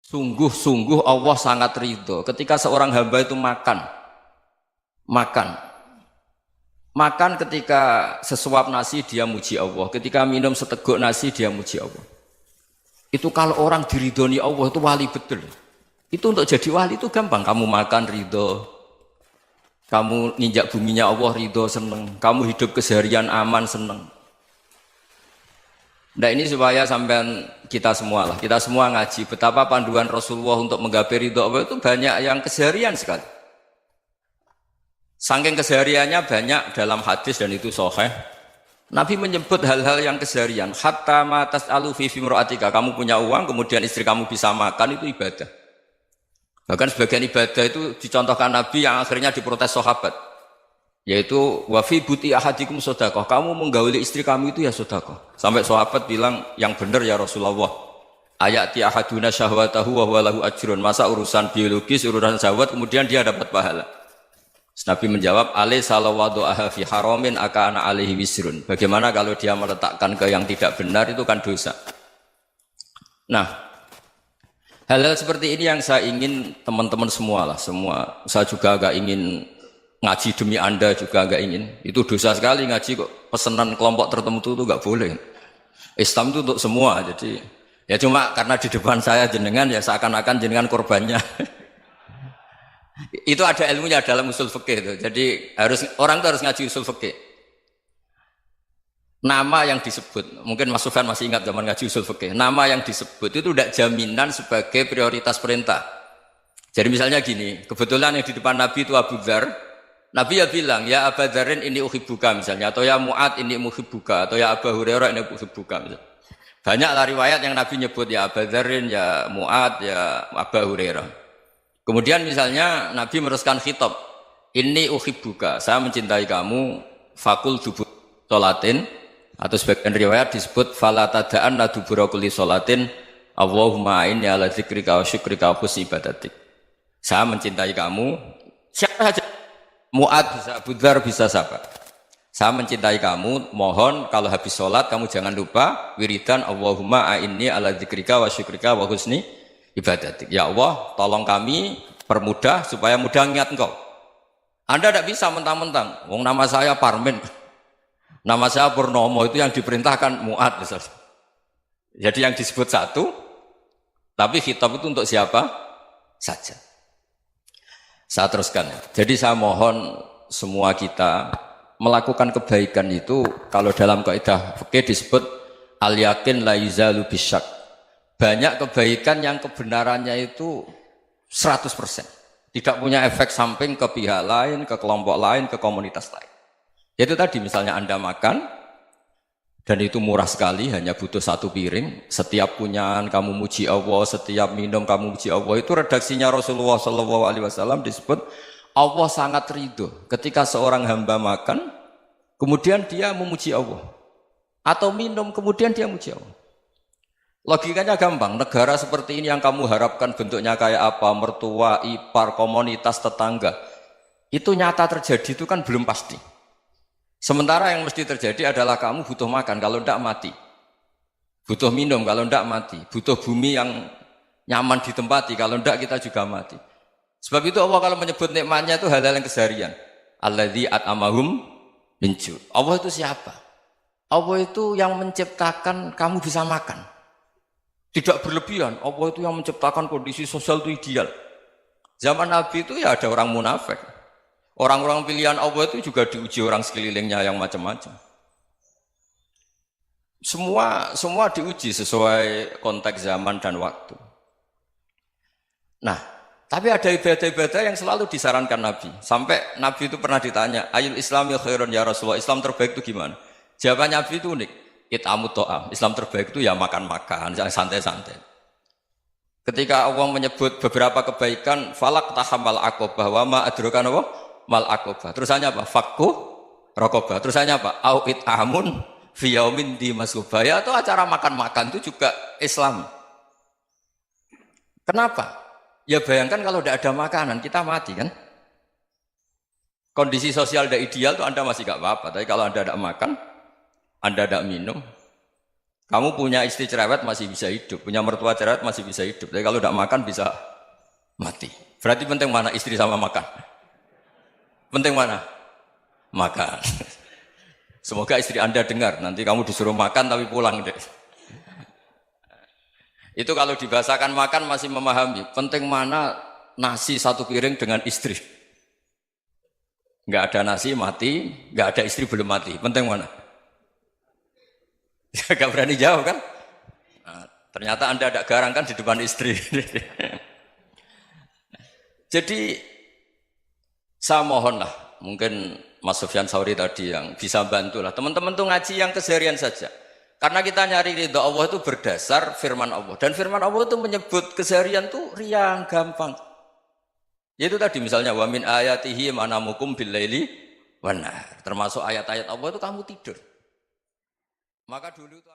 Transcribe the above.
Sungguh-sungguh Allah sangat ridho ketika seorang hamba itu makan. Makan ketika sesuap nasi dia muji Allah, ketika minum seteguk nasi dia muji Allah. Itu kalau orang diridhoni Allah itu wali betul. Itu untuk jadi wali itu gampang. Kamu makan ridho, kamu nginjak buminya Allah ridho seneng, kamu hidup keseharian aman seneng. Nah ini supaya sampean kita semua ngaji betapa panduan Rasulullah untuk menggapai ridho Allah itu banyak yang keseharian sekali. Saking kesehariannya banyak dalam hadis dan itu sahih. Nabi menyebut hal-hal yang keseharian. Hatta ma tas'alu fi fimra'atika. Kamu punya uang, kemudian istri kamu bisa makan, itu ibadah. Bahkan sebagian ibadah itu dicontohkan Nabi yang akhirnya diprotes sahabat. Yaitu wa fi buti ahadikum sedekah. Kamu menggauli istri kamu itu ya sedekah. Sampai sahabat bilang yang benar ya Rasulullah. Ayati ahaduna syahwatahu wa huwa lahu ajrun. Masa urusan biologis, urusan syahwat kemudian dia dapat pahala. Nabi menjawab, alaysa lawadu'aha fi haramin akana alaihi wisrun. Bagaimana kalau dia meletakkan ke yang tidak benar itu kan dosa. Nah, hal-hal seperti ini yang saya ingin teman-teman semua. Saya juga agak ingin ngaji demi Anda juga agak ingin. Itu dosa sekali ngaji kok pesanan kelompok tertentu itu enggak boleh. Islam itu untuk semua. Jadi ya cuma karena di depan saya jenengan ya seakan-akan jenengan korbannya. Itu ada ilmunya dalam usul fikih itu. Jadi orang itu harus ngaji usul fikih. Nama yang disebut, mungkin Mas Sufyan masih ingat zaman ngaji usul fikih. Nama yang disebut itu tidak jaminan sebagai prioritas perintah. Jadi misalnya gini, kebetulan yang di depan Nabi itu Abu Dzar. Nabi ya bilang, ya Abu Dzarin ini uhibbuka misalnya, atau ya Mu'ad ini uhibbuka, atau ya Abu Hurairah ini uhibbuka misalnya. Banyaklah riwayat yang Nabi nyebut ya Abu Dzarin, ya Mu'ad, ya Abu Hurairah. Kemudian misalnya Nabi meneruskan khitab, ini uhibbuka, saya mencintai kamu, fakul dubur sholatin, atau sebagian riwayat disebut fala tada'anna dubura kulli sholatin, Allahumma inni ala dzikrika wa syukrika wa husni ibadatik. Saya mencintai kamu, siapa saja, Mu'ad bisa, Abu Dzar bisa siapa. Saya mencintai kamu, mohon kalau habis sholat kamu jangan lupa wiridan Allahumma inni ala dzikrika wa syukrika wa husni ibadatik. Ya Allah, tolong kami permudah supaya mudah ingat engkau. Anda tidak bisa mentang-mentang, wong nama saya Parmin, nama saya Purnomo, itu yang diperintahkan Mu'ad misalnya. Jadi yang disebut satu, tapi khitab itu untuk siapa saja. Saya teruskan. Jadi saya mohon semua kita melakukan kebaikan itu, kalau dalam kaidah fikih disebut al yakin la yuzalu bisyak. Banyak kebaikan yang kebenarannya itu 100%. Tidak punya efek samping ke pihak lain, ke kelompok lain, ke komunitas lain. Itu tadi misalnya Anda makan, dan itu murah sekali, hanya butuh satu piring. Setiap punyaan kamu muji Allah, setiap minum kamu muji Allah. Itu redaksinya Rasulullah SAW disebut, Allah sangat ridho ketika seorang hamba makan, kemudian dia memuji Allah. Atau minum, kemudian dia muji Allah. Logikanya gampang, negara seperti ini yang kamu harapkan bentuknya kayak apa, mertua, ipar, komunitas, tetangga, itu nyata terjadi itu kan belum pasti. Sementara yang mesti terjadi adalah kamu butuh makan, kalau tidak mati. Butuh minum, kalau tidak mati. Butuh bumi yang nyaman ditempati, kalau tidak kita juga mati. Sebab itu Allah kalau menyebut nikmatnya itu hal-hal yang keseharian. Alladzi at'amahum min ju'. Allah itu siapa? Allah itu yang menciptakan kamu bisa makan. Tidak berlebihan, Allah itu yang menciptakan kondisi sosial itu ideal. Zaman Nabi itu ya ada orang munafik. Orang-orang pilihan Allah itu juga diuji orang sekelilingnya yang macam-macam. Semua diuji sesuai konteks zaman dan waktu. Nah, tapi ada ibadah-ibadah yang selalu disarankan Nabi. Sampai Nabi itu pernah ditanya, ayul islami khairun ya Rasulullah, Islam terbaik itu gimana? Jawaban Nabi itu unik. It'amut to'am, Islam terbaik itu ya makan-makan, yang santai-santai. Ketika Allah menyebut beberapa kebaikan, falak tahamal aqobah, wa ma adrokan apa? Mal aqobah. Terusannya apa? Fakku rokobah. Terusannya apa? Au it'amun fiyaumin di masubah. Ya itu acara makan-makan itu juga Islam. Kenapa? Ya bayangkan kalau tidak ada makanan, kita mati kan? Kondisi sosial tidak ideal itu Anda masih gak apa-apa, tapi kalau Anda tidak makan, Anda tidak minum, Kamu punya istri cerewet masih bisa hidup, punya mertua cerewet masih bisa hidup. Tapi kalau tidak makan bisa mati. Berarti penting mana istri sama makan? Penting mana? Makan. Semoga istri Anda dengar, nanti kamu disuruh makan tapi pulang deh. Itu kalau dibahasakan makan masih memahami. Penting mana nasi satu piring dengan istri. Nggak ada nasi mati, nggak ada istri belum mati. Penting mana? Gak berani jawab kan? Nah, ternyata Anda ada garang kan di depan istri. Jadi saya mohonlah, mungkin Mas Sufyan Sauri tadi yang bisa bantulah. Teman-teman tuh ngaji yang keseharian saja. Karena kita nyari ridha Allah itu berdasar firman Allah. Dan firman Allah itu menyebut keseharian tuh riang, gampang. Yaitu tadi misalnya wa min ayatihi manamukum bil laili wan nahar. Termasuk ayat-ayat Allah itu kamu tidur. Maka dulu itu